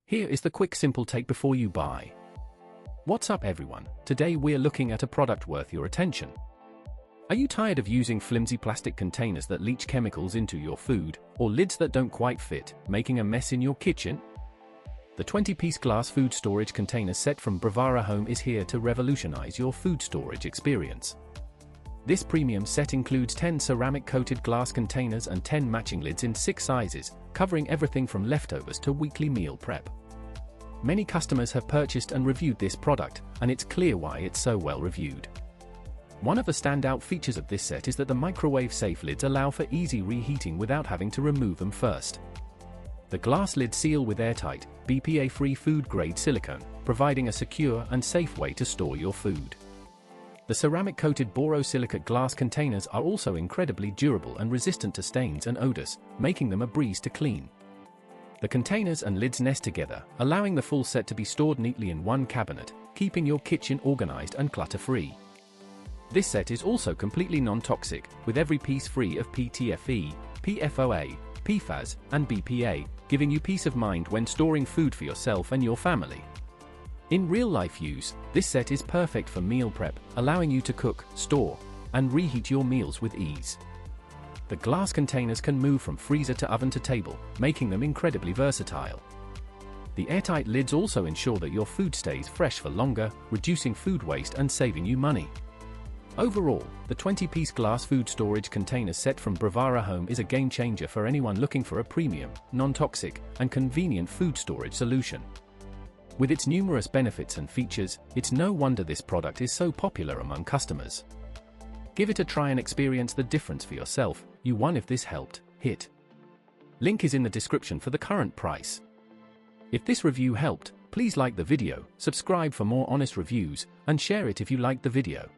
Here is the quick simple take before you buy. What's up everyone, today we're looking at a product worth your attention. Are you tired of using flimsy plastic containers that leach chemicals into your food, or lids that don't quite fit, making a mess in your kitchen? The 20-piece glass food storage container set from BRIVARA Home is here to revolutionize your food storage experience. This premium set includes 10 ceramic-coated glass containers and 10 matching lids in 6 sizes, covering everything from leftovers to weekly meal prep. Many customers have purchased and reviewed this product, and it's clear why it's so well reviewed. One of the standout features of this set is that the microwave-safe lids allow for easy reheating without having to remove them first. The glass lids seal with airtight, BPA-free food-grade silicone, providing a secure and safe way to store your food. The ceramic-coated borosilicate glass containers are also incredibly durable and resistant to stains and odors, making them a breeze to clean. The containers and lids nest together, allowing the full set to be stored neatly in one cabinet, keeping your kitchen organized and clutter-free. This set is also completely non-toxic, with every piece free of PTFE, PFOA, PFAS, and BPA, giving you peace of mind when storing food for yourself and your family. In real-life use, this set is perfect for meal prep, allowing you to cook, store, and reheat your meals with ease. The glass containers can move from freezer to oven to table, making them incredibly versatile. The airtight lids also ensure that your food stays fresh for longer, reducing food waste and saving you money. Overall, the 20-piece glass food storage container set from BRIVARA Home is a game-changer for anyone looking for a premium, non-toxic, and convenient food storage solution. With its numerous benefits and features, it's no wonder this product is so popular among customers. Give it a try and experience the difference for yourself. You won if this helped. Hit link is in the description for the current price. If this review helped, please like the video, subscribe for more honest reviews, and share it if you liked the video.